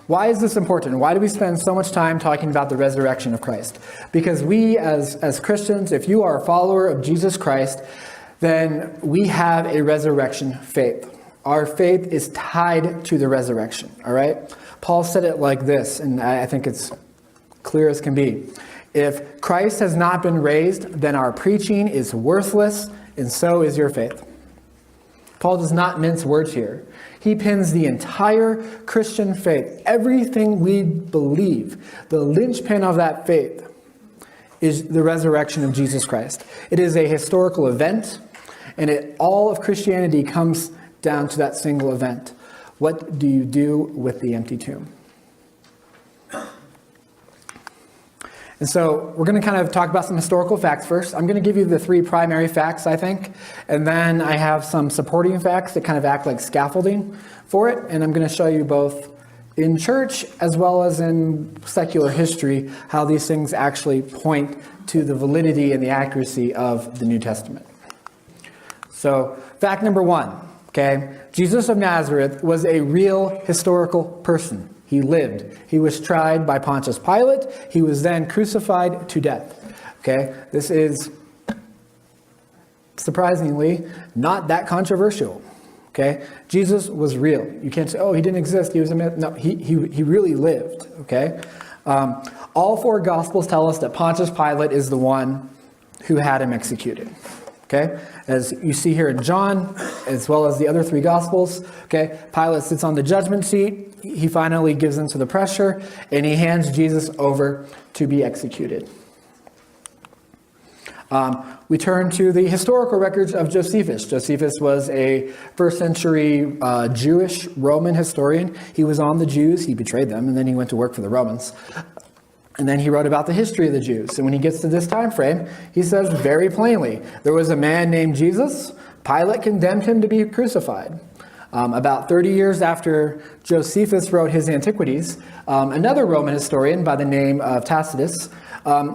Why is this important? Why do we spend so much time talking about the resurrection of Christ? Because we as Christians, if you are a follower of Jesus Christ, then we have a resurrection faith. Our faith is tied to the resurrection, all right? Paul said it like this, and I think it's clear as can be. If Christ has not been raised, then our preaching is worthless, and so is your faith. Paul does not mince words here. He pins the entire Christian faith, everything we believe, the linchpin of that faith is the resurrection of Jesus Christ. It is a historical event, and all of Christianity comes down to that single event. What do you do with the empty tomb? And so we're going to kind of talk about some historical facts first. I'm going to give you the 3 primary facts, I think, and then I have some supporting facts that kind of act like scaffolding for it, and I'm going to show you both in church as well as in secular history how these things actually point to the validity and the accuracy of the New Testament. So, fact number 1, okay? Jesus of Nazareth was a real historical person. He lived. He was tried by Pontius Pilate. He was then crucified to death. Okay? This is, surprisingly, not that controversial. Okay? Jesus was real. You can't say, oh, he didn't exist. He was a myth. No, he really lived. Okay? All 4 Gospels tell us that Pontius Pilate is the one who had him executed. Okay? As you see here in John, as well as the other 3 Gospels, okay, Pilate sits on the judgment seat. He finally gives in to the pressure, and he hands Jesus over to be executed. We turn to the historical records of Josephus. Josephus was a first century Jewish Roman historian. He was on the Jews. He betrayed them, and then he went to work for the Romans. And then he wrote about the history of the Jews. And when he gets to this time frame, he says very plainly, there was a man named Jesus. Pilate condemned him to be crucified. About 30 years after Josephus wrote his Antiquities, another Roman historian by the name of Tacitus,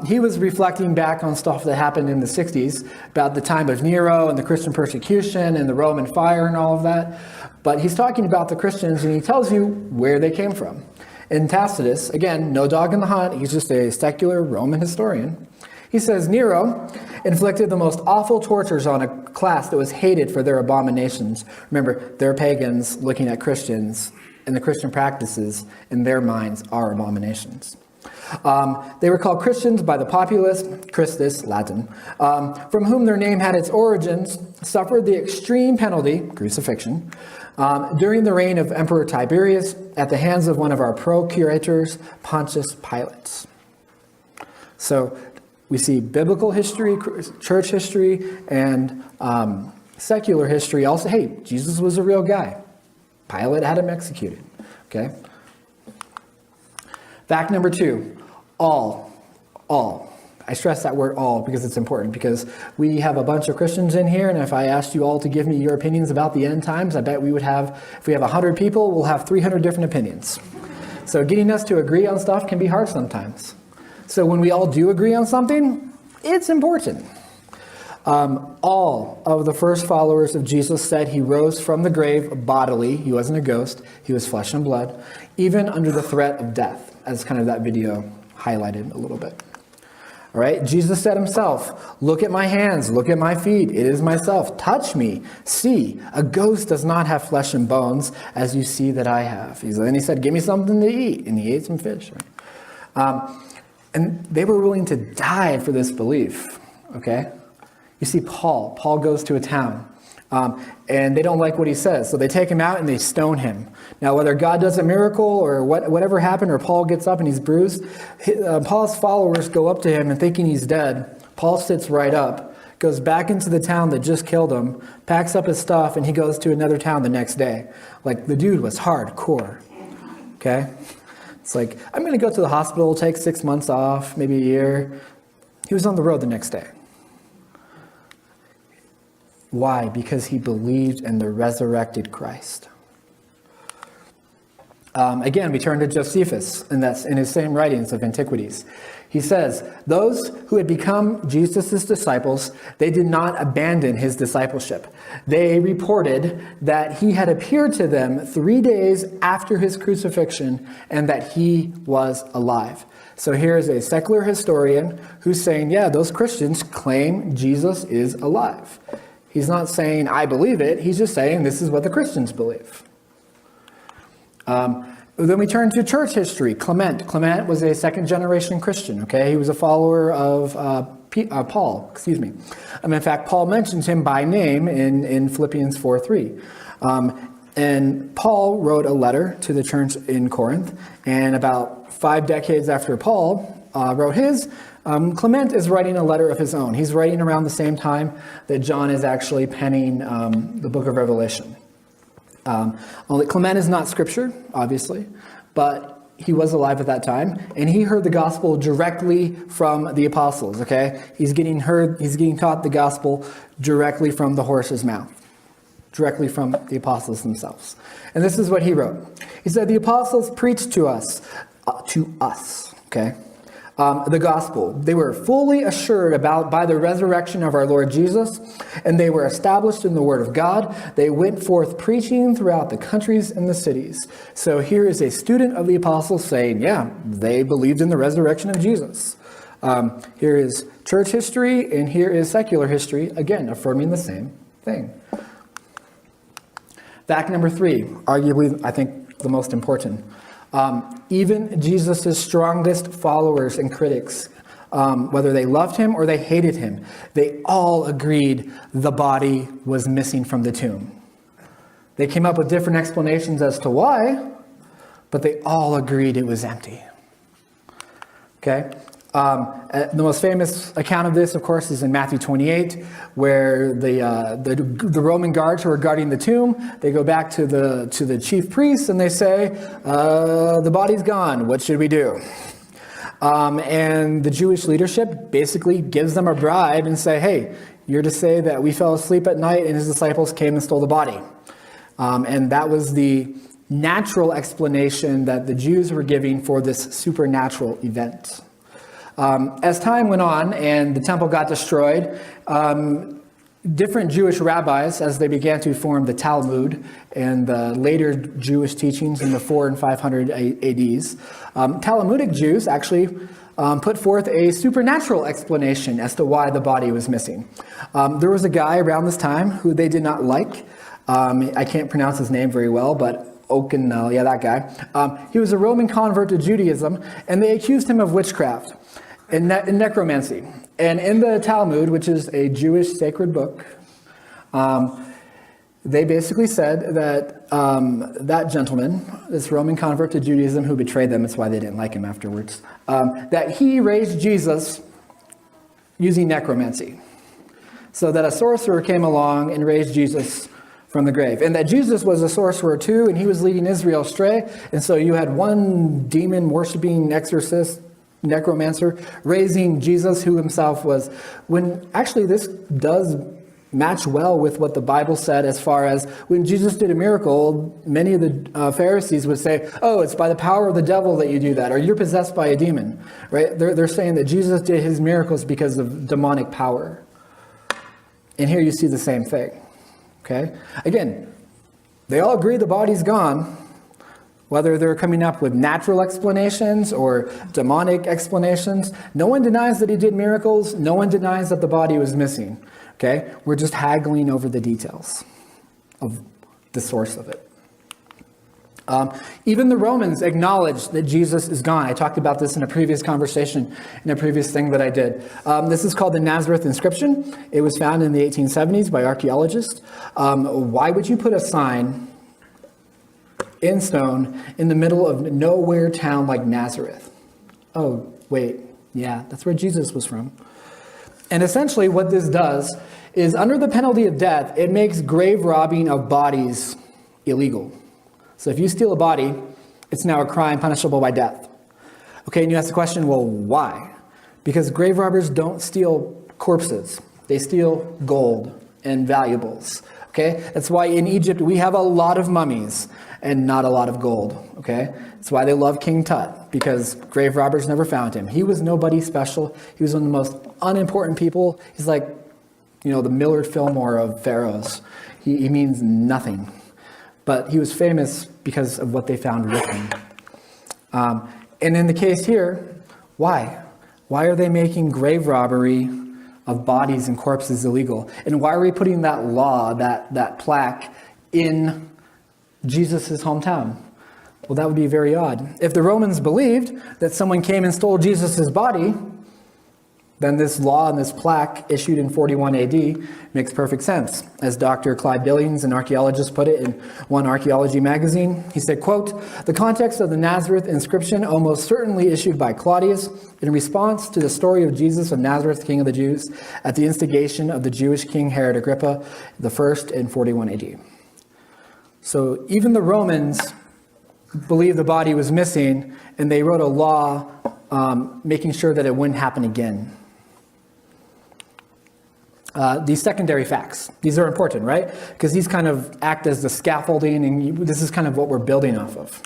he was reflecting back on stuff that happened in the 60s, about the time of Nero and the Christian persecution and the Roman fire and all of that. But he's talking about the Christians, and he tells you where they came from. And Tacitus, again, no dog in the hunt, he's just a secular Roman historian. He says, Nero inflicted the most awful tortures on a class that was hated for their abominations. Remember, they're pagans looking at Christians, and the Christian practices in their minds are abominations. They were called Christians by the populace, Christus, Latin, from whom their name had its origins, suffered the extreme penalty, crucifixion, during the reign of Emperor Tiberius at the hands of one of our procurators, Pontius Pilate. So we see biblical history, church history, and secular history also. Hey, Jesus was a real guy. Pilate had him executed. Okay. Fact number 2, all. I stress that word all because it's important, because we have a bunch of Christians in here, and if I asked you all to give me your opinions about the end times, I bet we would have, if we have 100 people, we'll have 300 different opinions. So getting us to agree on stuff can be hard sometimes. So when we all do agree on something, it's important. All of the first followers of Jesus said he rose from the grave bodily. He wasn't a ghost. He was flesh and blood, even under the threat of death, as kind of that video highlighted a little bit. All right, Jesus said himself, look at my hands, look at my feet, it is myself, touch me, see, a ghost does not have flesh and bones as you see that I have. Then he said, give me something to eat, and he ate some fish. Right? And they were willing to die for this belief, okay? You see Paul goes to a town, and they don't like what he says, so they take him out and they stone him. Now, whether God does a miracle or whatever happened, or Paul gets up and he's bruised, Paul's followers go up to him and thinking he's dead. Paul sits right up, goes back into the town that just killed him, packs up his stuff, and he goes to another town the next day. Like, the dude was hardcore, okay? It's like, I'm going to go to the hospital, take 6 months off, maybe a year. He was on the road the next day. Why? Because he believed in the resurrected Christ. Again, we turn to Josephus, and that's in his same writings of antiquities. He says, those who had become Jesus' disciples, they did not abandon his discipleship. They reported that he had appeared to them 3 days after his crucifixion and that he was alive. So here's a secular historian who's saying, yeah, those Christians claim Jesus is alive. He's not saying, I believe it. He's just saying, this is what the Christians believe. Then we turn to church history. Clement. Clement was a second-generation Christian, okay? He was a follower of Paul, excuse me. In fact, Paul mentions him by name in Philippians 4:3. And Paul wrote a letter to the church in Corinth, and about 5 decades after Paul wrote his, Clement is writing a letter of his own. He's writing around the same time that John is actually penning the book of Revelation. Only Clement is not scripture, obviously, but he was alive at that time, and he heard the gospel directly from the apostles, okay? He's getting taught the gospel directly from the horse's mouth, directly from the apostles themselves. And this is what he wrote. He said, the apostles preached to us, okay? The gospel. They were fully assured by the resurrection of our Lord Jesus, and they were established in the word of God. They went forth preaching throughout the countries and the cities. So here is a student of the apostles saying, yeah, they believed in the resurrection of Jesus. Here is church history, and here is secular history, again, affirming the same thing. Fact number 3, arguably, I think, the most important. Even Jesus' strongest followers and critics, whether they loved him or they hated him, they all agreed the body was missing from the tomb. They came up with different explanations as to why, but they all agreed it was empty. Okay? The most famous account of this, of course, is in Matthew 28, where the Roman guards who are guarding the tomb, they go back to the chief priests and they say, the body's gone, what should we do? And the Jewish leadership basically gives them a bribe and say, hey, you're to say that we fell asleep at night and his disciples came and stole the body. And that was the natural explanation that the Jews were giving for this supernatural event. As time went on and the temple got destroyed, different Jewish rabbis, as they began to form the Talmud and the later Jewish teachings in the 400 and 500 ADs, Talmudic Jews actually put forth a supernatural explanation as to why the body was missing. There was a guy around this time who they did not like. I can't pronounce his name very well, but yeah, that guy. He was a Roman convert to Judaism, and they accused him of witchcraft and necromancy. And in the Talmud, which is a Jewish sacred book, they basically said that that gentleman, this Roman convert to Judaism who betrayed them, that's why they didn't like him afterwards, that he raised Jesus using necromancy. So that a sorcerer came along and raised Jesus from the grave. And that Jesus was a sorcerer too, and he was leading Israel astray. And so you had one demon-worshipping exorcist, necromancer, raising Jesus, who himself was, when actually this does match well with what the Bible said as far as when Jesus did a miracle, many of the Pharisees would say, oh, it's by the power of the devil that you do that, or you're possessed by a demon, right? They're saying that Jesus did his miracles because of demonic power. And here you see the same thing, okay? Again, they all agree the body's gone. Whether they're coming up with natural explanations or demonic explanations, no one denies that he did miracles. No one denies that the body was missing. Okay? We're just haggling over the details of the source of it. Even the Romans acknowledged that Jesus is gone. I talked about this in a previous conversation, in a previous thing that I did. This is called the Nazareth inscription. It was found in the 1870s by archaeologists. Why would you put a sign in stone in the middle of nowhere town like Nazareth? Oh, wait, yeah, that's where Jesus was from. And essentially what this does is, under the penalty of death, it makes grave robbing of bodies illegal. So if you steal a body, it's now a crime punishable by death. Okay, and you ask the question, well, why? Because grave robbers don't steal corpses. They steal gold and valuables. Okay, that's why in Egypt we have a lot of mummies and not a lot of gold. Okay, that's why they love King Tut, because grave robbers never found him. He was nobody special. He was one of the most unimportant people. He's like, the Millard Fillmore of pharaohs. He means nothing, but he was famous because of what they found with him. And in the case here, why? Why are they making grave robbery of bodies and corpses illegal? And why are we putting that law, that plaque, in Jesus' hometown? Well, that would be very odd. If the Romans believed that someone came and stole Jesus' body, then this law and this plaque issued in 41 AD makes perfect sense. As Dr. Clyde Billings, an archaeologist, put it in one archaeology magazine, he said, quote, "The context of the Nazareth inscription almost certainly issued by Claudius in response to the story of Jesus of Nazareth, King of the Jews, at the instigation of the Jewish king Herod Agrippa I in 41 AD. So even the Romans believed the body was missing, and they wrote a law making sure that it wouldn't happen again. These secondary facts, these are important, right? Because these kind of act as the scaffolding, and this is kind of what we're building off of.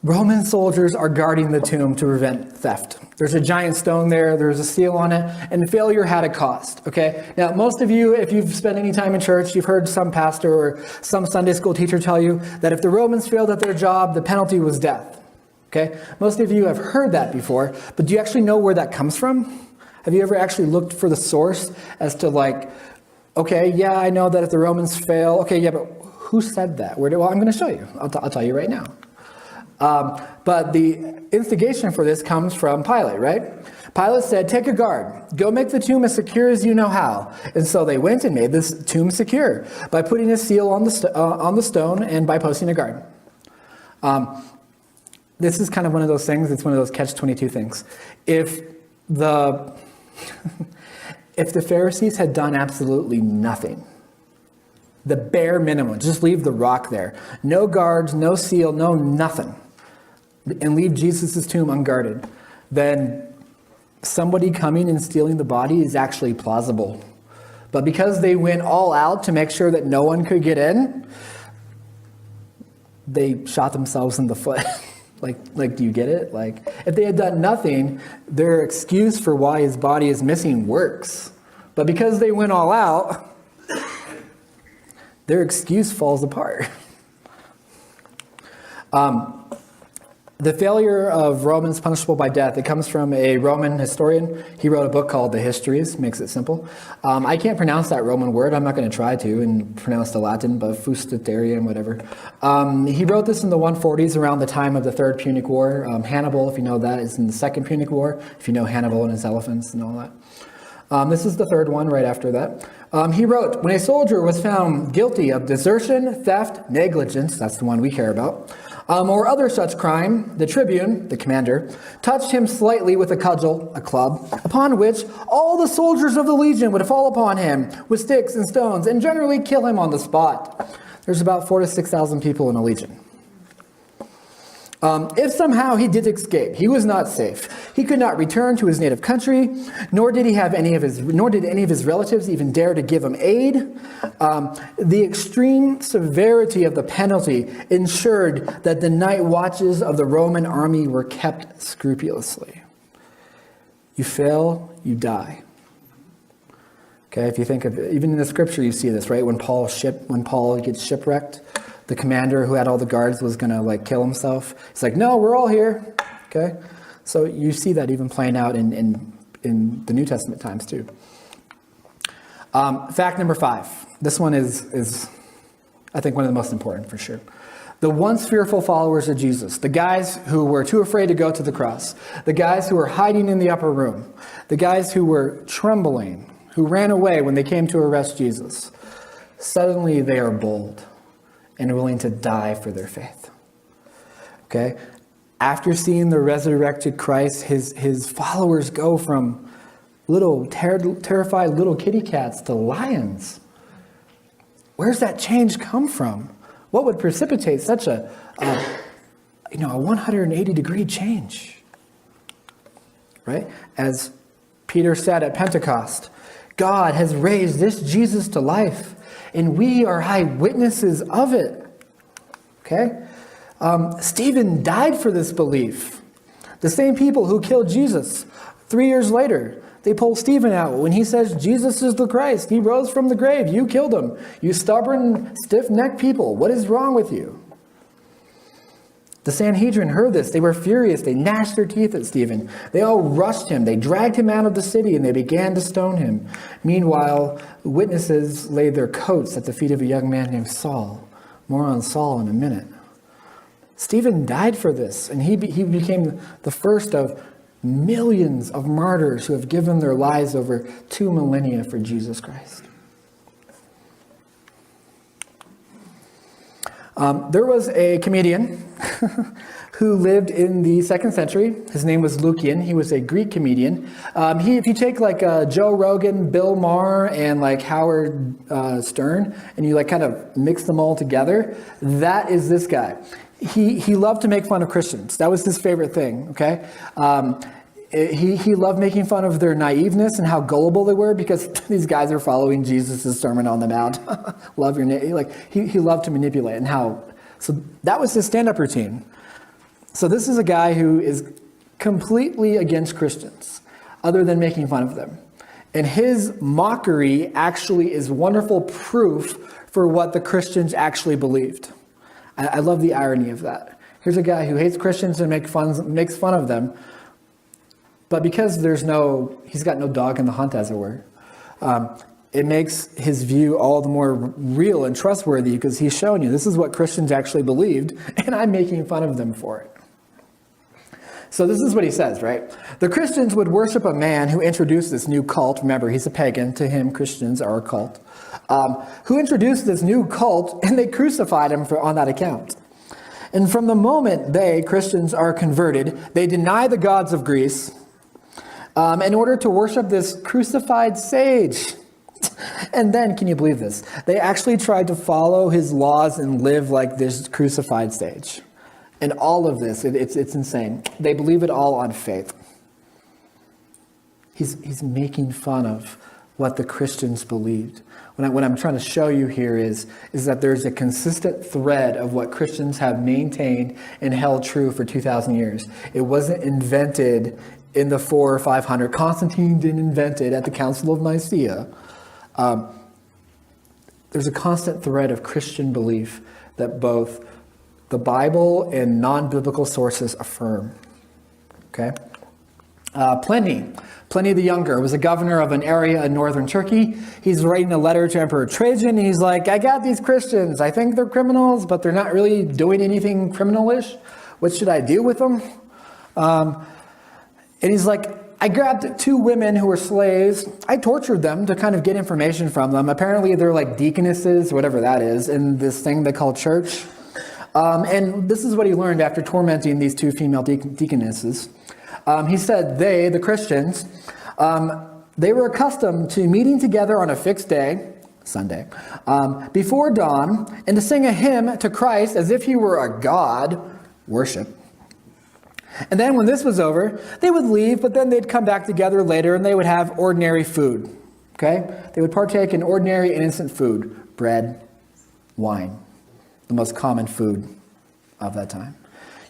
Roman soldiers are guarding the tomb to prevent theft. There's a giant stone there, there's a seal on it, and failure had a cost, okay? Now, most of you, if you've spent any time in church, you've heard some pastor or some Sunday school teacher tell you that if the Romans failed at their job, the penalty was death, okay? Most of you have heard that before, but do you actually know where that comes from? Have you ever actually looked for the source as to okay, yeah, I know that if the Romans fail, okay, yeah, but who said that? Well, I'm going to show you. I'll tell you right now. But the instigation for this comes from Pilate, right? Pilate said, "Take a guard, go make the tomb as secure as you know how." And so they went and made this tomb secure by putting a seal on the stone and by posting a guard. This is kind of one of those things. It's one of those catch-22 things. If the Pharisees had done absolutely nothing, the bare minimum, just leave the rock there, no guards, no seal, no nothing, and leave Jesus' tomb unguarded, then somebody coming and stealing the body is actually plausible. But because they went all out to make sure that no one could get in, they shot themselves in the foot. Like, do you get it? If they had done nothing, their excuse for why his body is missing works. But because they went all out, their excuse falls apart. The failure of Romans punishable by death, it comes from a Roman historian. He wrote a book called The Histories, makes it simple. I can't pronounce that Roman word. I'm not going to try to and pronounce the Latin, but fustiterian, whatever. He wrote this in the 140s around the time of the Third Punic War. Hannibal, if you know that, is in the Second Punic War, if you know Hannibal and his elephants and all that. This is the third one right after that. He wrote, "When a soldier was found guilty of desertion, theft, negligence," that's the one we care about, "or other such crime, the tribune," the commander, "touched him slightly with a cudgel," a club, "upon which all the soldiers of the legion would fall upon him with sticks and stones and generally kill him on the spot." There's about 4,000 to 6,000 people in a legion. "If somehow he did escape, he was not safe. He could not return to his native country, nor did any of his relatives even dare to give him aid. The extreme severity of the penalty ensured that the night watches of the Roman army were kept scrupulously." You fail, you die. Okay, if you think of it, even in the scripture, you see this, right? When Paul gets shipwrecked, the commander who had all the guards was going to kill himself. He's like, "No, we're all here." Okay, so you see that even playing out in the New Testament times too. Fact number 5. This one is I think one of the most important for sure. The once fearful followers of Jesus, the guys who were too afraid to go to the cross, the guys who were hiding in the upper room, the guys who were trembling, who ran away when they came to arrest Jesus, suddenly they are bold and willing to die for their faith. Okay? After seeing the resurrected Christ, his followers go from little terrified little kitty cats to lions. Where's that change come from? What would precipitate such a 180-degree change? Right? As Peter said at Pentecost, God has raised this Jesus to life, and we are eyewitnesses of it. Okay? Stephen died for this belief. The same people who killed Jesus 3 years later, they pull Stephen out when he says Jesus is the Christ. He rose from the grave. You killed him. You stubborn, stiff-necked people. What is wrong with you? The Sanhedrin heard this. They were furious. They gnashed their teeth at Stephen. They all rushed him. They dragged him out of the city, and they began to stone him. Meanwhile, witnesses laid their coats at the feet of a young man named Saul. More on Saul in a minute. Stephen died for this, and he became the first of millions of martyrs who have given their lives over 2 millennia for Jesus Christ. There was a comedian who lived in the 2nd century. His name was Lucian. He was a Greek comedian. If you take like Joe Rogan, Bill Maher, and like Howard Stern, and you like kind of mix them all together, that is this guy. He loved to make fun of Christians. That was his favorite thing, okay? He loved making fun of their naiveness and how gullible they were because these guys are following Jesus' Sermon on the Mount. Love your neighbor. Like, he loved to manipulate and how... So that was his stand-up routine. So this is a guy who is completely against Christians, other than making fun of them. And his mockery actually is wonderful proof for what the Christians actually believed. I love the irony of that. Here's a guy who hates Christians and makes fun of them, but because he's got no dog in the hunt, as it were, it makes his view all the more real and trustworthy because he's showing you this is what Christians actually believed, and I'm making fun of them for it. So this is what he says, right? The Christians would worship a man who introduced this new cult. Remember, he's a pagan. To him, Christians are a cult. Who introduced this new cult, and they crucified him on that account. And from the moment Christians, are converted, they deny the gods of Greece in order to worship this crucified sage. And then, can you believe this? They actually tried to follow his laws and live like this crucified sage. And all of this, it's insane. They believe it all on faith. He's making fun of what the Christians believed. What I'm trying to show you here is that there's a consistent thread of what Christians have maintained and held true for 2,000 years. It wasn't invented in the 400 or 500. Constantine didn't invent it at the Council of Nicaea. There's a constant thread of Christian belief that both the Bible and non-biblical sources affirm. Okay? Pliny the Younger was a governor of an area in northern Turkey. He's writing a letter to Emperor Trajan. And he's like, I got these Christians. I think they're criminals, but they're not really doing anything criminalish. What should I do with them? And he's like, I grabbed 2 women who were slaves. I tortured them to kind of get information from them. Apparently they're like deaconesses, whatever that is, in this thing they call church. And this is what he learned after tormenting these 2 female deaconesses. He said the Christians, they were accustomed to meeting together on a fixed day, Sunday, before dawn, and to sing a hymn to Christ as if he were a god, worship. And then when this was over, they would leave, but then they'd come back together later and they would have ordinary food. Okay? They would partake in ordinary, innocent food, bread, wine, the most common food of that time.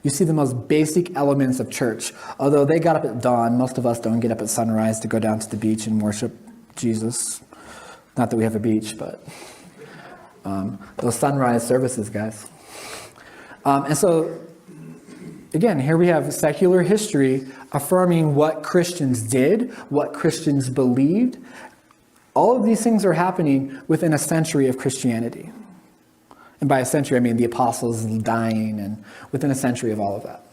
You see the most basic elements of church. Although they got up at dawn, most of us don't get up at sunrise to go down to the beach and worship Jesus. Not that we have a beach, but those sunrise services, guys. And so, again, here we have secular history affirming what Christians did, what Christians believed. All of these things are happening within a century of Christianity. And by a century, I mean the apostles dying and within a century of all of that.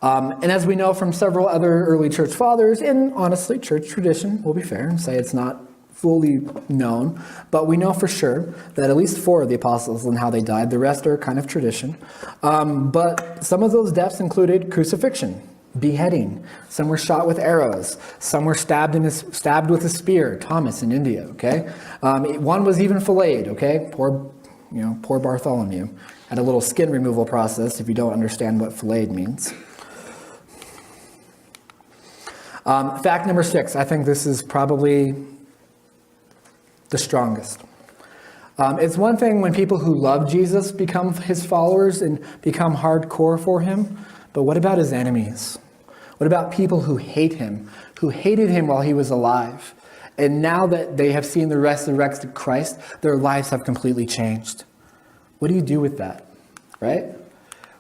And as we know from several other early church fathers, and honestly, church tradition, we'll be fair and say it's not fully known, but we know for sure that at least 4 of the apostles and how they died. The rest are kind of tradition. But some of those deaths included crucifixion, beheading. Some were shot with arrows. Some were stabbed with a spear. Thomas in India. Okay, one was even filleted. Okay, poor Bartholomew had a little skin removal process. If you don't understand what filleted means. Fact number 6, I think this is probably the strongest. It's one thing when people who love Jesus become his followers and become hardcore for him, but what about his enemies? What about people who hate him, who hated him while he was alive? And now that they have seen the resurrected Christ, their lives have completely changed. What do you do with that, right?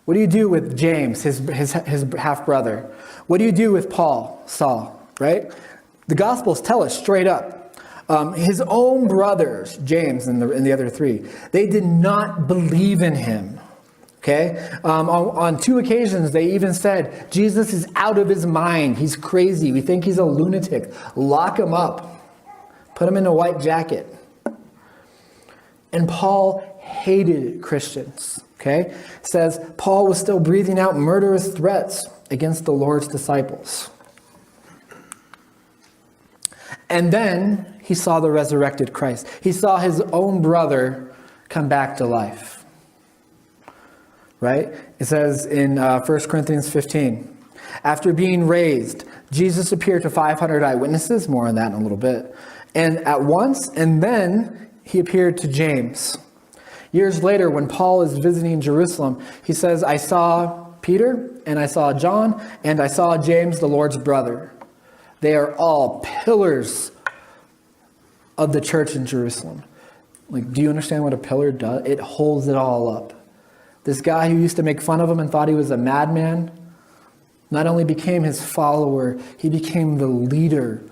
What do you do with James, his half-brother? What do you do with Paul, Saul, right? The Gospels tell us straight up. His own brothers, James and the other 3, they did not believe in him. Okay? On 2 occasions, they even said, Jesus is out of his mind. He's crazy. We think he's a lunatic. Lock him up. Put him in a white jacket. And Paul hated Christians. Okay? It says Paul was still breathing out murderous threats against the Lord's disciples. And then he saw the resurrected Christ. He saw his own brother come back to life. Right? It says in 1 Corinthians 15, after being raised, Jesus appeared to 500 eyewitnesses, more on that in a little bit, and at once, and then he appeared to James. Years later, when Paul is visiting Jerusalem, he says, I saw Peter, and I saw John, and I saw James, the Lord's brother. They are all pillars of the church in Jerusalem. Like, do you understand what a pillar does? It holds it all up. This guy who used to make fun of him and thought he was a madman, not only became his follower, he became the leader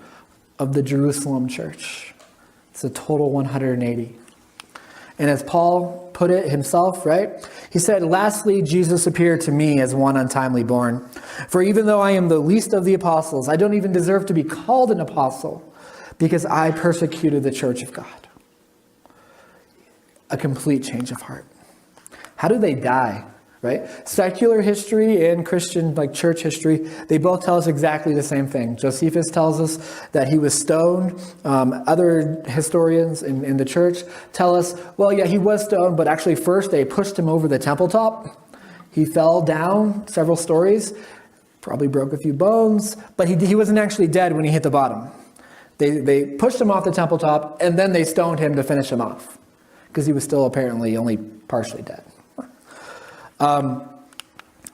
of the Jerusalem church. It's a total 180. And as Paul put it himself, right? He said, lastly, Jesus appeared to me as one untimely born. For even though I am the least of the apostles, I don't even deserve to be called an apostle because I persecuted the church of God. A complete change of heart. How do they die, right? Secular history and Christian, like church history, they both tell us exactly the same thing. Josephus tells us that he was stoned. Other historians in the church tell us, well, yeah, he was stoned, but actually first they pushed him over the temple top. He fell down several stories, probably broke a few bones, but he wasn't actually dead when he hit the bottom. They pushed him off the temple top, and then they stoned him to finish him off, because he was still apparently only partially dead.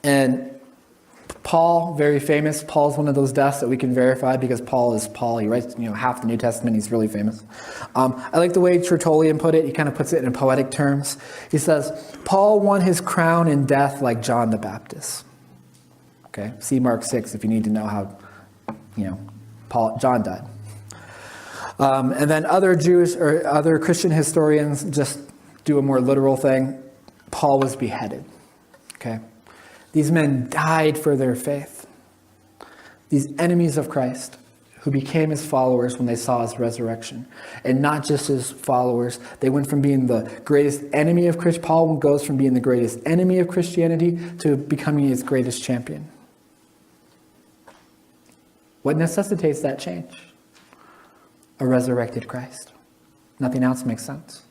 And Paul, very famous. Paul's one of those deaths that we can verify because Paul is Paul. He writes, half the New Testament. He's really famous. I like the way Tertullian put it. He kind of puts it in poetic terms. He says, Paul won his crown in death like John the Baptist. Okay, see Mark 6 if you need to know how, John died. And then other Jewish or other Christian historians just do a more literal thing. Paul was beheaded. Okay, these men died for their faith. These enemies of Christ who became his followers when they saw his resurrection. And not just his followers. They went from being the greatest enemy of Christianity. Paul goes from being the greatest enemy of Christianity to becoming its greatest champion. What necessitates that change? A resurrected Christ. Nothing else makes sense.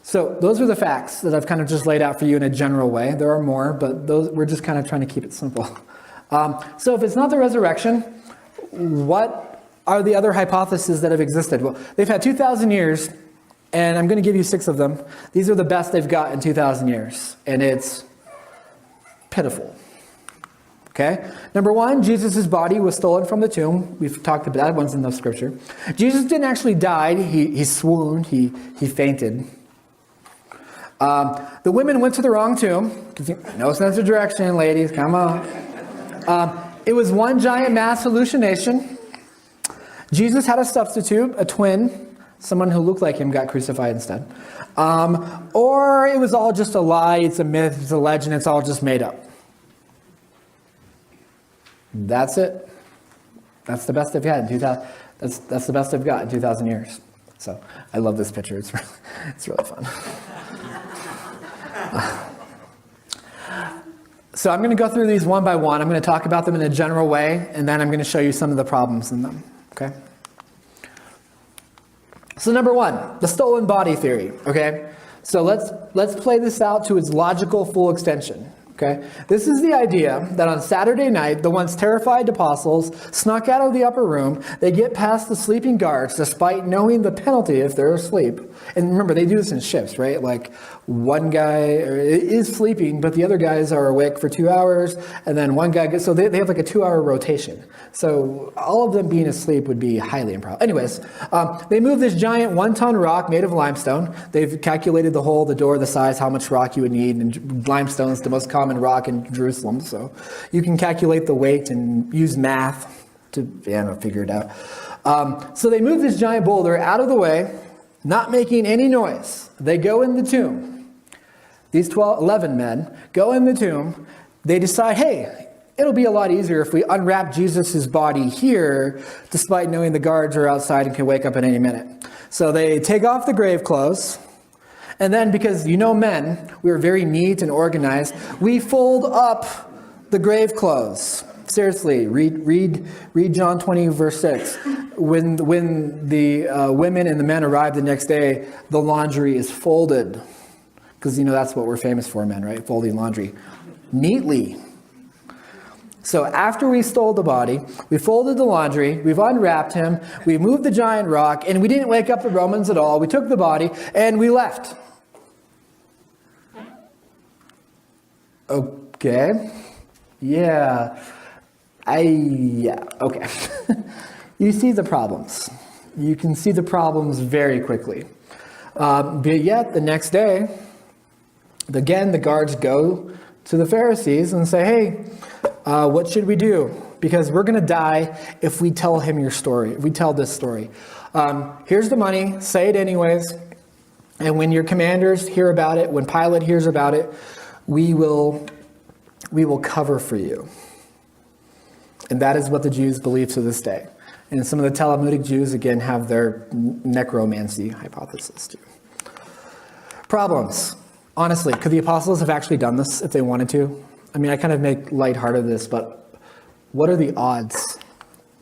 So those are the facts that I've kind of just laid out for you in a general way. There are more, but those we're just kind of trying to keep it simple. So if it's not the resurrection, what are the other hypotheses that have existed? Well, they've had 2,000 years, and I'm going to give you 6 of them. These are the best they've got in 2,000 years, and it's pitiful. Okay? Number 1, Jesus' body was stolen from the tomb. We've talked about that. One's in the scripture. Jesus didn't actually die. He swooned. He fainted. The women went to the wrong tomb. No sense of direction, ladies. Come on. It was one giant mass hallucination. Jesus had a substitute, a twin. Someone who looked like him got crucified instead. Or it was all just a lie. It's a myth. It's a legend. It's all just made up. That's it. That's the best they've had in 2000. That's the best they've got in 2,000 years. So I love this picture. It's really fun. So I'm going to go through these one by one. I'm going to talk about them in a general way, and then I'm going to show you some of the problems in them. Okay. So number 1, the stolen body theory. Okay. So let's play this out to its logical full extension. Okay? This is the idea that on Saturday night, the once terrified apostles snuck out of the upper room. They get past the sleeping guards despite knowing the penalty if they're asleep. And remember, they do this in shifts, right? Like one guy is sleeping, but the other guys are awake for 2 hours. And then one guy gets, so they have like a 2-hour rotation. So all of them being asleep would be highly improbable. Anyways, they move this giant 1-ton rock made of limestone. They've calculated the hole, the door, the size, how much rock you would need. And limestone is the most common rock in Jerusalem, so you can calculate the weight and use math to figure it out. So they move this giant boulder out of the way, not making any noise. They go in the tomb. These 11 men go in the tomb. They decide, hey, it'll be a lot easier if we unwrap Jesus' body here, despite knowing the guards are outside and can wake up at any minute. So they take off the grave clothes. And then, because men, we are very neat and organized, we fold up the grave clothes. Seriously, read John 20, verse 6. When the women and the men arrive the next day, the laundry is folded. Because, that's what we're famous for, men, right? Folding laundry. Neatly. So after we stole the body, we folded the laundry, we've unwrapped him, we moved the giant rock, and we didn't wake up the Romans at all. We took the body, and we left. Okay. Yeah. Okay. You see the problems. You can see the problems very quickly. But yet, the next day, again, the guards go to the Pharisees and say, hey, what should we do? Because we're going to die if we tell him your story, if we tell this story. Here's the money, say it anyways. And when your commanders hear about it, when Pilate hears about it, we will cover for you. And that is what the Jews believe to this day. And some of the Talmudic Jews, again, have their necromancy hypothesis too. Problems. Honestly, could the apostles have actually done this if they wanted to? I mean, I kind of make lighthearted of this, but what are the odds?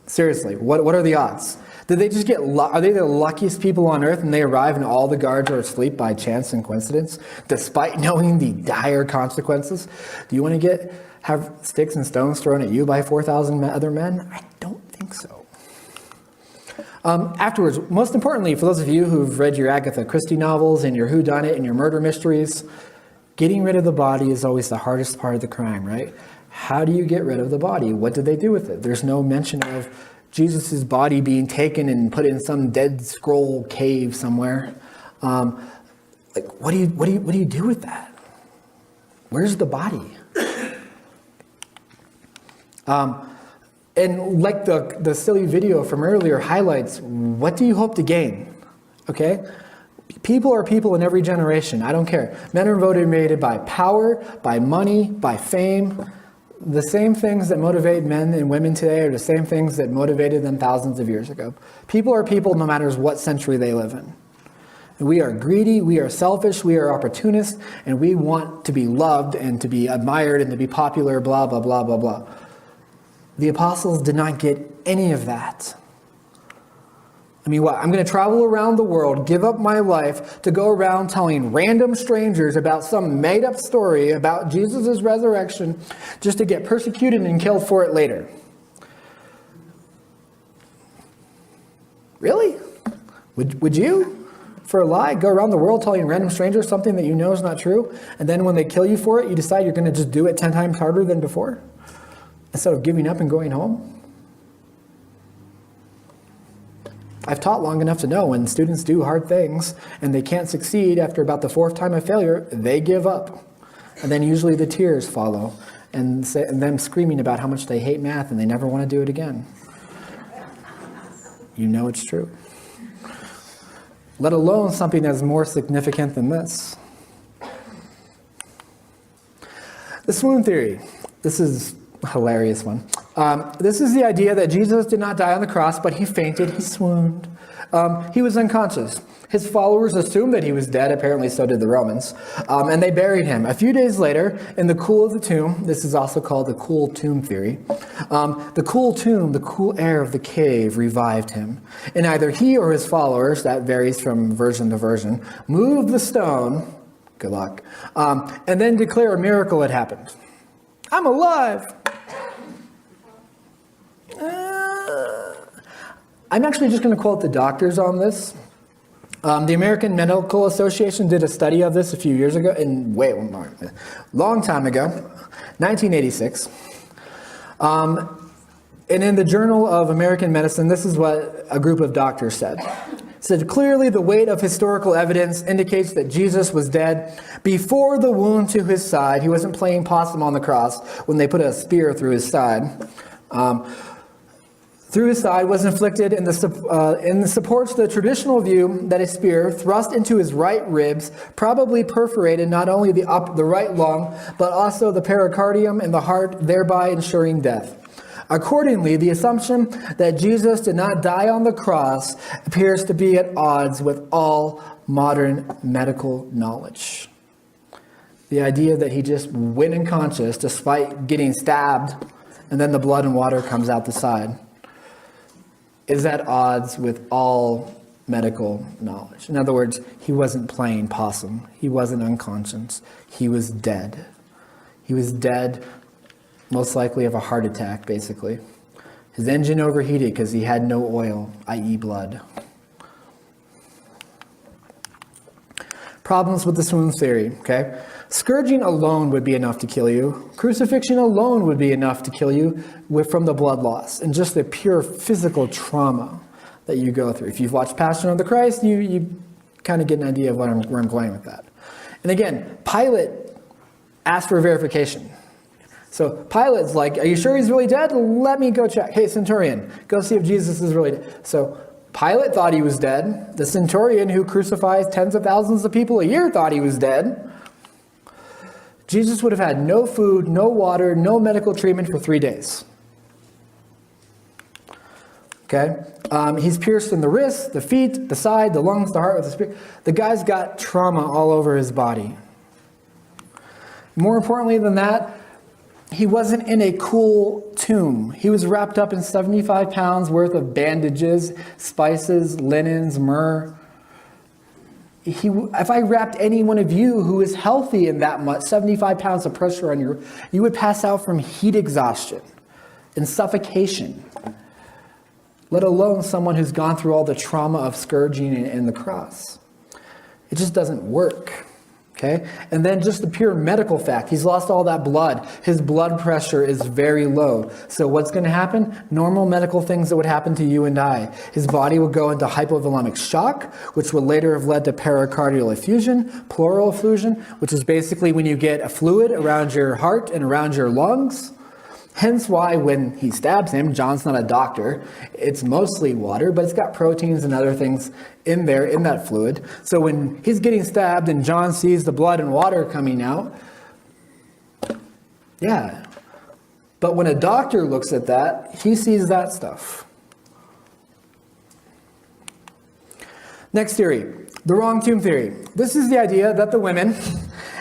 Seriously, what are the odds? Did they just are they the luckiest people on earth and they arrive and all the guards are asleep by chance and coincidence, despite knowing the dire consequences? Do you want to have sticks and stones thrown at you by 4,000 other men? I don't think so. Afterwards, most importantly, for those of you who've read your Agatha Christie novels and your whodunit and your murder mysteries, getting rid of the body is always the hardest part of the crime, right? How do you get rid of the body? What did they do with it? There's no mention of Jesus' body being taken and put in some Dead Scroll cave somewhere. What do you do with that? Where's the body? And like the silly video from earlier highlights, what do you hope to gain? Okay? People are people in every generation. I don't care. Men are motivated by power, by money, by fame. The same things that motivate men and women today are the same things that motivated them thousands of years ago. People are people no matter what century they live in. We are greedy, we are selfish, we are opportunists, and we want to be loved and to be admired and to be popular, blah, blah, blah, blah, blah. The apostles did not get any of that. I mean, what? I'm going to travel around the world, give up my life to go around telling random strangers about some made-up story about Jesus' resurrection just to get persecuted and killed for it later. Really? Would you, for a lie, go around the world telling random strangers something that you know is not true, and then when they kill you for it, you decide you're going to just do it 10 times harder than before, instead of giving up and going home? I've taught long enough to know when students do hard things and they can't succeed after about the 4th time of failure, they give up. And then usually the tears follow and them screaming about how much they hate math and they never want to do it again. You know it's true. Let alone something that's more significant than this. The swoon theory. This is a hilarious one. This is the idea that Jesus did not die on the cross, but he fainted, he swooned. He was unconscious. His followers assumed that he was dead, apparently so did the Romans, and they buried him. A few days later, in the cool of the tomb, this is also called the cool tomb theory, the cool tomb, the cool air of the cave revived him. And either he or his followers, that varies from version to version, moved the stone, good luck, and then declare a miracle had happened. I'm alive. I'm actually just going to quote the doctors on this. The American Medical Association did a study of this a few years ago, long time ago, 1986. And in the Journal of American Medicine, this is what a group of doctors said. It said, clearly the weight of historical evidence indicates that Jesus was dead before the wound to his side. He wasn't playing possum on the cross when they put a spear through his side. Through his side was inflicted and supports the traditional view that a spear thrust into his right ribs probably perforated not only the right lung, but also the pericardium and the heart, thereby ensuring death. Accordingly, the assumption that Jesus did not die on the cross appears to be at odds with all modern medical knowledge. The idea that he just went unconscious despite getting stabbed and then the blood and water comes out the side is at odds with all medical knowledge. In other words, he wasn't playing possum. He wasn't unconscious. He was dead. He was dead, most likely of a heart attack, basically. His engine overheated because he had no oil, i.e. blood. Problems with the swoon theory, okay? Scourging alone would be enough to kill you. Crucifixion alone would be enough to kill you from the blood loss and just the pure physical trauma that you go through. If you've watched Passion of the Christ, you kind of get an idea of where I'm going with that. And again, Pilate asked for verification. So Pilate's like, are you sure he's really dead? Let me go check. Hey, centurion, go see if Jesus is really dead. So Pilate thought he was dead. The centurion who crucifies tens of thousands of people a year thought he was dead. Jesus would have had no food, no water, no medical treatment for 3 days. Okay? He's pierced in the wrists, the feet, the side, the lungs, the heart with the spear. The guy's got trauma all over his body. More importantly than that, he wasn't in a cool tomb. He was wrapped up in 75 pounds worth of bandages, spices, linens, myrrh. If I wrapped any one of you who is healthy in that much, 75 pounds of pressure on you would pass out from heat exhaustion and suffocation, let alone someone who's gone through all the trauma of scourging and the cross. It just doesn't work. Okay? And then just the pure medical fact, he's lost all that blood. His blood pressure is very low. So what's going to happen? Normal medical things that would happen to you and I. His body will go into hypovolemic shock, which will later have led to pericardial effusion, pleural effusion, which is basically when you get a fluid around your heart and around your lungs. Hence why when he stabs him, John's not a doctor, it's mostly water, but it's got proteins and other things in there, in that fluid. So when he's getting stabbed and John sees the blood and water coming out, yeah. But when a doctor looks at that, he sees that stuff. Next theory, the wrong tomb theory. This is the idea that the women,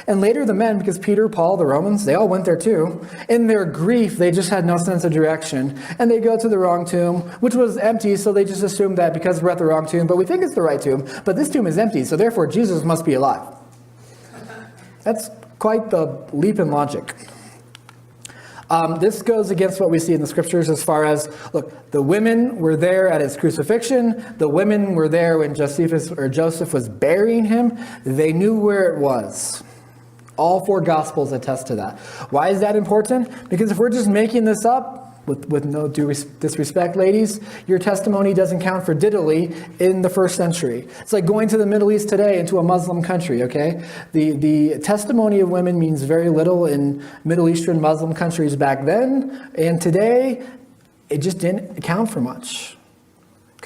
and later the men, because Peter, Paul, the Romans, they all went there too. In their grief, they just had no sense of direction. And they go to the wrong tomb, which was empty, so they just assumed that because we're at the wrong tomb, but we think it's the right tomb, but this tomb is empty, so therefore Jesus must be alive. That's quite the leap in logic. This goes against what we see in the scriptures as far as, look, the women were there at his crucifixion. The women were there when Joseph was burying him. They knew where it was. All four Gospels attest to that. Why is that important? Because if we're just making this up, with no due disrespect, ladies, your testimony doesn't count for diddly in the first century. It's like going to the Middle East today into a Muslim country, okay? The testimony of women means very little in Middle Eastern Muslim countries back then, and today, it just didn't count for much.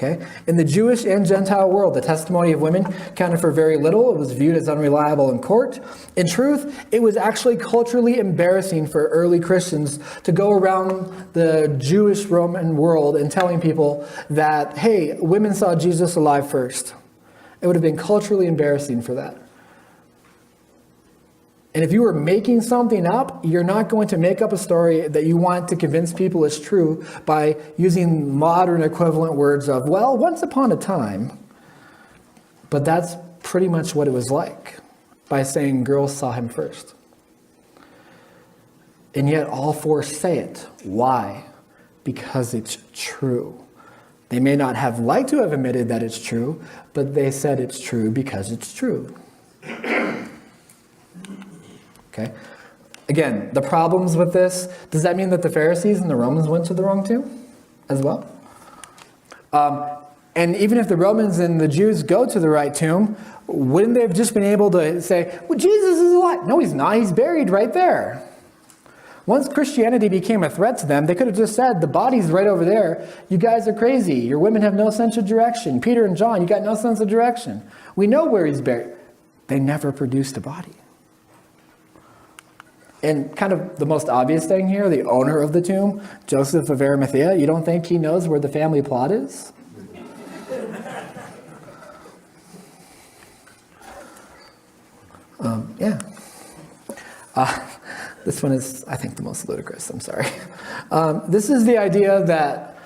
Okay? In the Jewish and Gentile world, the testimony of women counted for very little. It was viewed as unreliable in court. In truth, it was actually culturally embarrassing for early Christians to go around the Jewish Roman world and telling people that, hey, women saw Jesus alive first. It would have been culturally embarrassing for that. And if you were making something up, you're not going to make up a story that you want to convince people is true by using modern equivalent words of, well, once upon a time. But that's pretty much what it was like, by saying girls saw him first. And yet all four say it. Why? Because it's true. They may not have liked to have admitted that it's true, but they said it's true because it's true. Okay? Again, the problems with this, does that mean that the Pharisees and the Romans went to the wrong tomb as well? And even if the Romans and the Jews go to the right tomb, wouldn't they have just been able to say, well, Jesus is alive? No, he's not. He's buried right there. Once Christianity became a threat to them, they could have just said, the body's right over there. You guys are crazy. Your women have no sense of direction. Peter and John, you got no sense of direction. We know where he's buried. They never produced a body. And kind of the most obvious thing here, the owner of the tomb, Joseph of Arimathea, you don't think he knows where the family plot is? Yeah. This one is, I think, the most ludicrous. I'm sorry. This is the idea that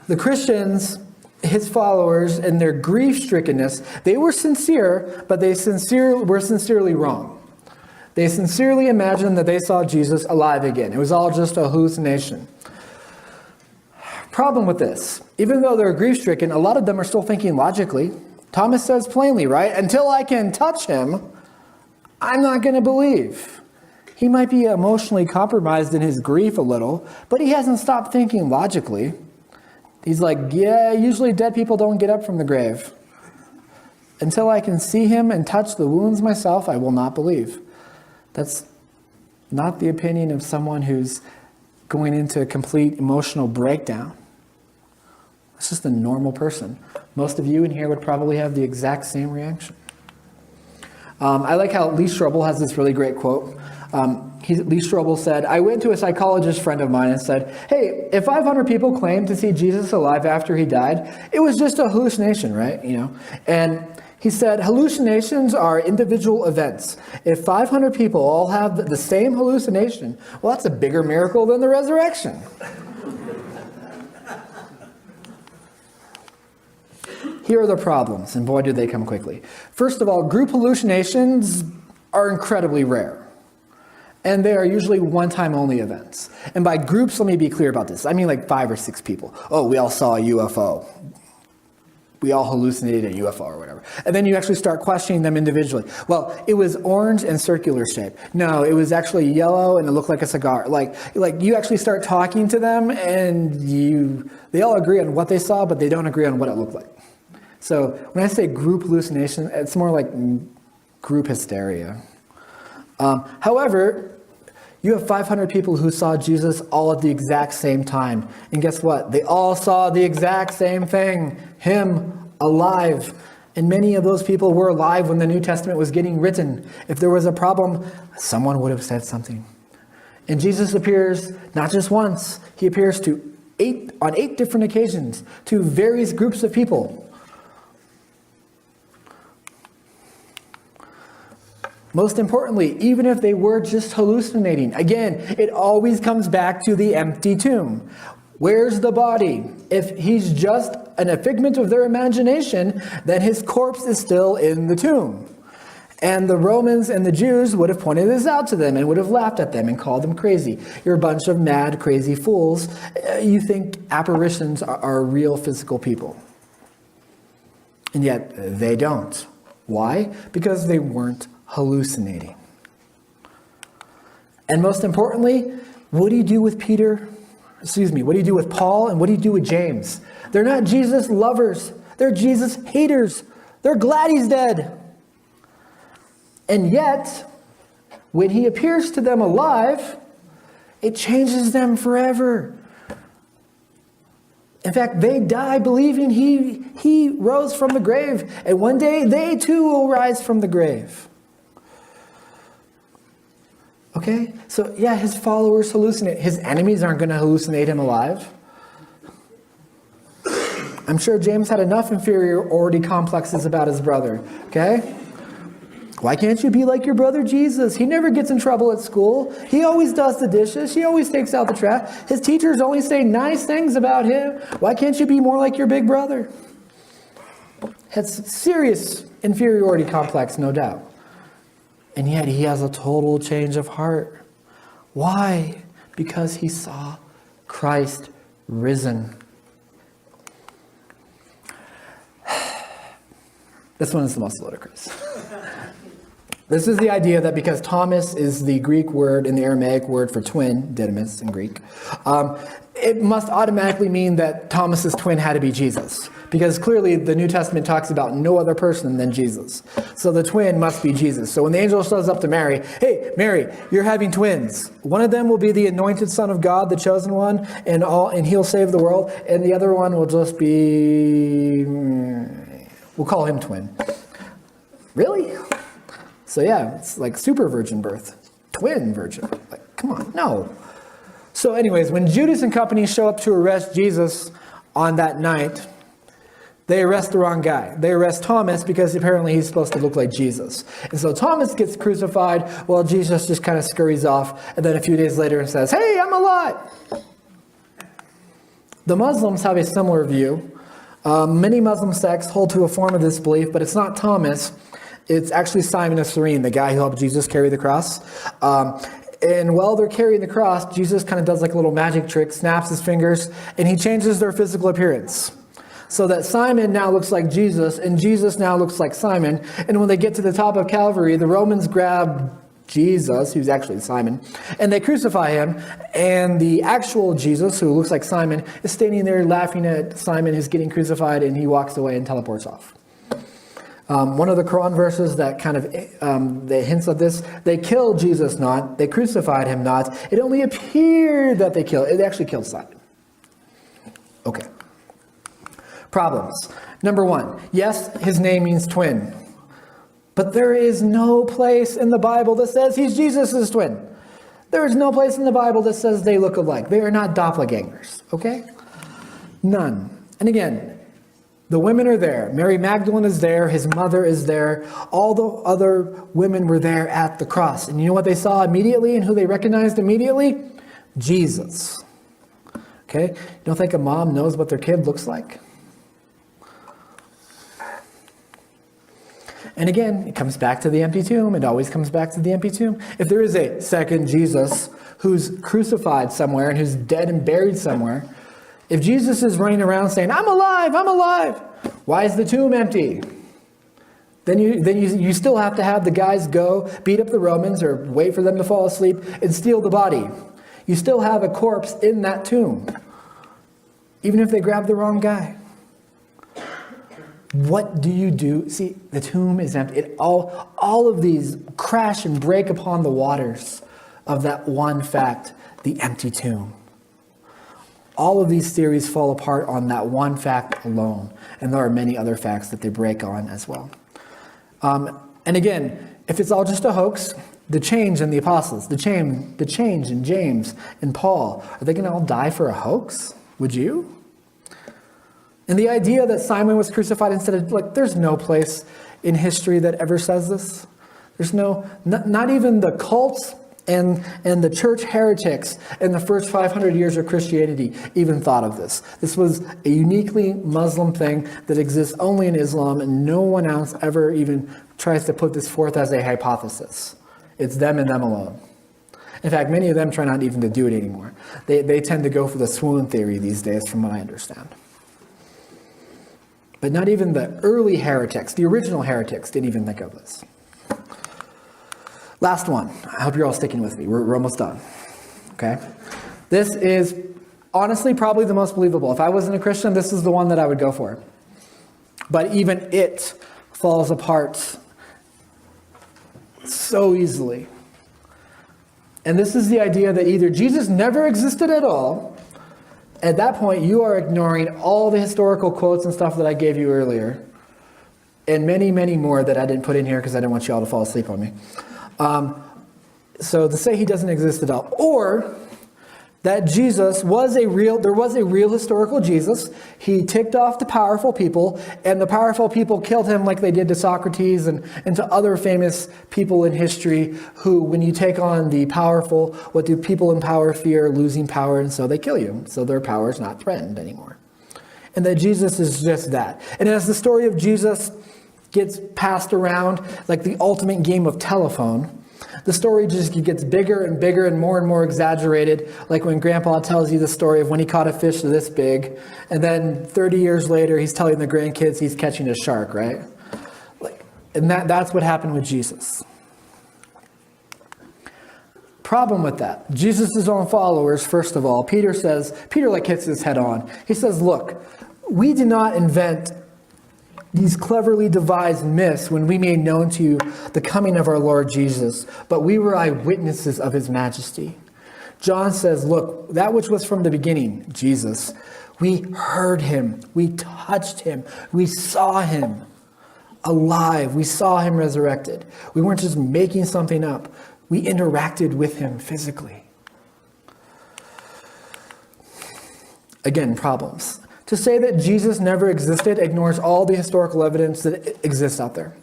the Christians, his followers, in their grief-strickenness, they were sincere, but they were sincerely wrong. They sincerely imagined that they saw Jesus alive again. It was all just a hallucination. Problem with this, even though they're grief-stricken, a lot of them are still thinking logically. Thomas says plainly, right? Until I can touch him, I'm not going to believe. He might be emotionally compromised in his grief a little, but he hasn't stopped thinking logically. He's like, yeah, usually dead people don't get up from the grave. Until I can see him and touch the wounds myself, I will not believe. That's not the opinion of someone who's going into a complete emotional breakdown. It's just a normal person. Most of you in here would probably have the exact same reaction. I like how Lee Strobel has this really great quote. Lee Strobel said, I went to a psychologist friend of mine and said, hey, if 500 people claimed to see Jesus alive after he died, it was just a hallucination, right? And he said, hallucinations are individual events. If 500 people all have the same hallucination, well, that's a bigger miracle than the resurrection. Here are the problems, and boy, do they come quickly. First of all, group hallucinations are incredibly rare. And they are usually one-time only events. And by groups, let me be clear about this. I mean like 5 or 6 people. Oh, we all saw a UFO. We all hallucinated a UFO or whatever. And then you actually start questioning them individually. Well, it was orange and circular shape. No, it was actually yellow and it looked like a cigar. Like you actually start talking to them and they all agree on what they saw, but they don't agree on what it looked like. So when I say group hallucination, it's more like group hysteria. However, you have 500 people who saw Jesus all at the exact same time. And guess what? They all saw the exact same thing, him alive. And many of those people were alive when the New Testament was getting written. If there was a problem, someone would have said something. And Jesus appears not just once, he appears on 8 different occasions to various groups of people. Most importantly, even if they were just hallucinating, again, it always comes back to the empty tomb. Where's the body? If he's just a figment of their imagination, then his corpse is still in the tomb. And the Romans and the Jews would have pointed this out to them and would have laughed at them and called them crazy. You're a bunch of mad, crazy fools. You think apparitions are real physical people. And yet they don't. Why? Because they weren't hallucinating. And most importantly, what do you do with what do you do with Paul and what do you do with James? They're not Jesus lovers. They're Jesus haters. They're glad he's dead. And yet, when he appears to them alive, it changes them forever. In fact, they die believing he rose from the grave. And one day, they too will rise from the grave. Okay? So, yeah, his followers hallucinate. His enemies aren't going to hallucinate him alive. I'm sure James had enough inferiority complexes about his brother. Okay? Why can't you be like your brother Jesus? He never gets in trouble at school. He always does the dishes. He always takes out the trash. His teachers only say nice things about him. Why can't you be more like your big brother? Has serious inferiority complex, no doubt. And yet he has a total change of heart. Why? Because he saw Christ risen. This one is the most ludicrous. This is the idea that because Thomas is the Greek word and the Aramaic word for twin, didymus in Greek, it must automatically mean that Thomas's twin had to be Jesus. Because clearly the New Testament talks about no other person than Jesus. So the twin must be Jesus. So when the angel shows up to Mary, hey, Mary, you're having twins. One of them will be the anointed Son of God, the chosen one, and he'll save the world. And the other one will just be, we'll call him twin. Really? So yeah, it's like super virgin birth. Twin virgin. Like, come on, no. So anyways, when Judas and company show up to arrest Jesus on that night, they arrest the wrong guy. They arrest Thomas because apparently he's supposed to look like Jesus. And so Thomas gets crucified while Jesus just kind of scurries off. And then a few days later says, hey, I'm alive. The Muslims have a similar view. Many Muslim sects hold to a form of this belief, but it's not Thomas. It's actually Simon of Cyrene, the guy who helped Jesus carry the cross. And while they're carrying the cross, Jesus kind of does like a little magic trick, snaps his fingers, and he changes their physical appearance. So that Simon now looks like Jesus, and Jesus now looks like Simon. And when they get to the top of Calvary, the Romans grab Jesus, who's actually Simon, and they crucify him. And the actual Jesus, who looks like Simon, is standing there laughing at Simon who's getting crucified, and he walks away and teleports off. One of the Quran verses that kind of that hints at this, they killed Jesus not, they crucified him not. It only appeared that they actually killed Simon. Okay. Problems. Number one, yes, his name means twin. But there is no place in the Bible that says he's Jesus' twin. There is no place in the Bible that says they look alike. They are not doppelgangers, okay? None. And again, the women are there. Mary Magdalene is there. His mother is there. All the other women were there at the cross. And you know what they saw immediately and who they recognized immediately? Jesus. Okay? You don't think a mom knows what their kid looks like? And again, it comes back to the empty tomb. It always comes back to the empty tomb. If there is a second Jesus who's crucified somewhere and who's dead and buried somewhere, if Jesus is running around saying, I'm alive, why is the tomb empty? Then you still have to have the guys go beat up the Romans or wait for them to fall asleep and steal the body. You still have a corpse in that tomb, even if they grab the wrong guy. What do you do? See, the tomb is empty. All of these crash and break upon the waters of that one fact, the empty tomb. All of these theories fall apart on that one fact alone. And there are many other facts that they break on as well. And again, if it's all just a hoax, the change in the apostles, the change in James and Paul, are they going to all die for a hoax? Would you? And the idea that Simon was crucified instead of, like, there's no place in history that ever says this. There's not even the cults and the church heretics in the first 500 years of Christianity even thought of this. This was a uniquely Muslim thing that exists only in Islam, and no one else ever even tries to put this forth as a hypothesis. It's them and them alone. In fact, many of them try not even to do it anymore. They tend to go for the swoon theory these days, from what I understand. But not even the early heretics, the original heretics, didn't even think of this. Last one. I hope you're all sticking with me. We're almost done. Okay? This is honestly probably the most believable. If I wasn't a Christian, this is the one that I would go for. But even it falls apart so easily. And this is the idea that either Jesus never existed at all. At that point, you are ignoring all the historical quotes and stuff that I gave you earlier. And many, many more that I didn't put in here because I didn't want you all to fall asleep on me. So to say he doesn't exist at all. Or that Jesus was there was a real historical Jesus. He ticked off the powerful people, and the powerful people killed him like they did to Socrates and to other famous people in history who, when you take on the powerful, what do people in power fear? Losing power, and so they kill you. So their power is not threatened anymore. And that Jesus is just that. And as the story of Jesus gets passed around like the ultimate game of telephone, The story just gets bigger and bigger and more exaggerated, like when Grandpa tells you the story of when he caught a fish this big, and then 30 years later he's telling the grandkids he's catching a shark, right? And that's what happened with Jesus. Problem with that. Jesus' own followers, first of all, Peter hits his head on. He says, look, we did not invent these cleverly devised myths when we made known to you the coming of our Lord Jesus, but we were eyewitnesses of his majesty. John says, look, that which was from the beginning, Jesus, we heard him, we touched him, we saw him alive, we saw him resurrected. We weren't just making something up. We interacted with him physically. Again, problems. To say that Jesus never existed ignores all the historical evidence that exists out there.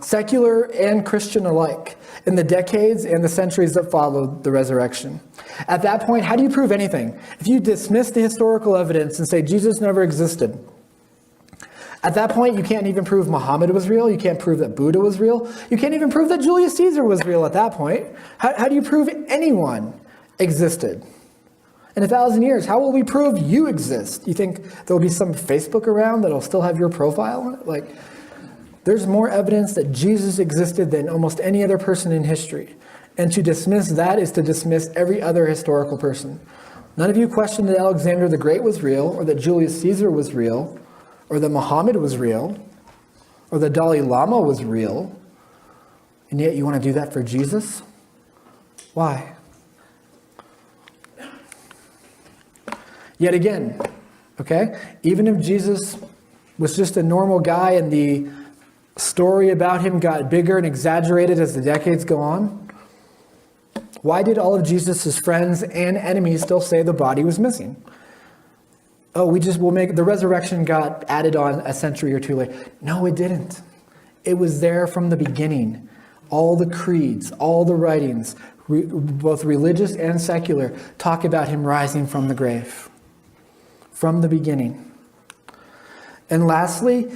Secular and Christian alike, in the decades and the centuries that followed the resurrection. At that point, how do you prove anything? If you dismiss the historical evidence and say Jesus never existed, at that point, you can't even prove Muhammad was real. You can't prove that Buddha was real. You can't even prove that Julius Caesar was real at that point. How do you prove anyone existed? In 1,000 years, how will we prove you exist? You think there will be some Facebook around that'll still have your profile on it? There's more evidence that Jesus existed than almost any other person in history. And to dismiss that is to dismiss every other historical person. None of you questioned that Alexander the Great was real, or that Julius Caesar was real, or that Muhammad was real, or the Dalai Lama was real, and yet you want to do that for Jesus? Why? Yet again, okay, even if Jesus was just a normal guy and the story about him got bigger and exaggerated as the decades go on, why did all of Jesus' friends and enemies still say the body was missing? Oh, the resurrection got added on a century or two later. No, it didn't. It was there from the beginning. All the creeds, all the writings, both religious and secular, talk about him rising from the grave. From the beginning. And lastly,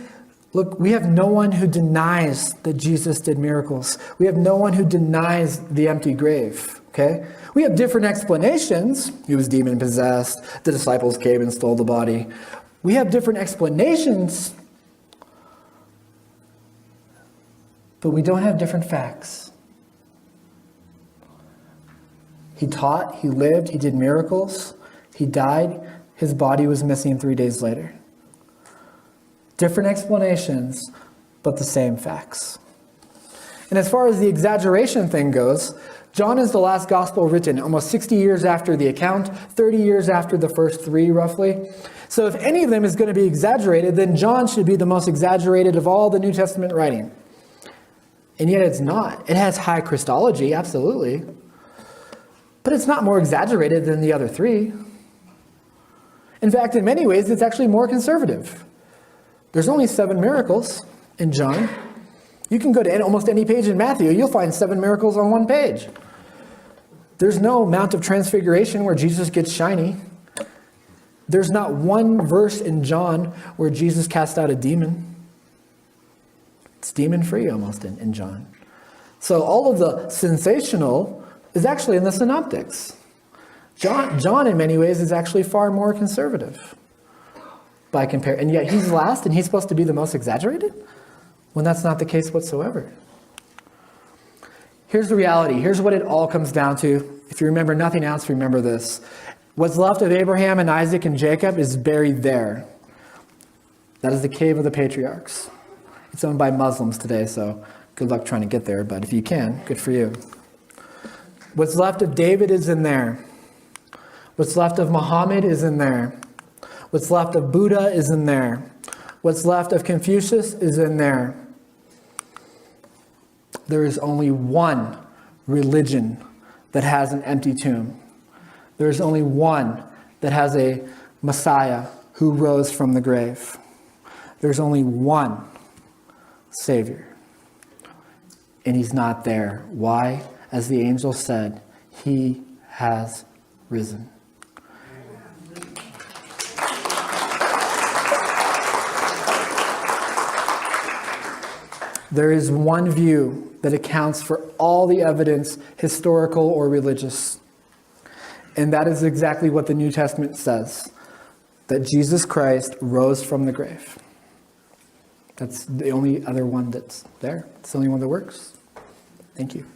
look, we have no one who denies that Jesus did miracles. We have no one who denies the empty grave. Okay? We have different explanations. He was demon-possessed. The disciples came and stole the body. We have different explanations, but we don't have different facts. He taught, he lived, he did miracles, he died, his body was missing 3 days later. Different explanations, but the same facts. And as far as the exaggeration thing goes, John is the last gospel written, almost 60 years after the account, 30 years after the first three, roughly. So if any of them is going to be exaggerated, then John should be the most exaggerated of all the New Testament writing. And yet it's not. It has high Christology, absolutely. But it's not more exaggerated than the other three. In fact, in many ways, it's actually more conservative. There's only 7 miracles in John. You can go to almost any page in Matthew, you'll find 7 miracles on one page. There's no Mount of Transfiguration where Jesus gets shiny. There's not one verse in John where Jesus cast out a demon. It's demon-free almost in John. So all of the sensational is actually in the synoptics. John in many ways is actually far more conservative by compare. And yet he's last and he's supposed to be the most exaggerated? When that's not the case whatsoever. Here's the reality. Here's what it all comes down to. If you remember nothing else, remember this. What's left of Abraham and Isaac and Jacob is buried there. That is the cave of the patriarchs. It's owned by Muslims today, so good luck trying to get there, but if you can, good for you. What's left of David is in there. What's left of Muhammad is in there. What's left of Buddha is in there. What's left of Confucius is in there. There is only one religion that has an empty tomb. There is only one that has a Messiah who rose from the grave. There's only one Savior. And he's not there. Why? As the angel said, he has risen. There is one view that accounts for all the evidence, historical or religious. And that is exactly what the New Testament says, that Jesus Christ rose from the grave. That's the only other one that's there. It's the only one that works. Thank you.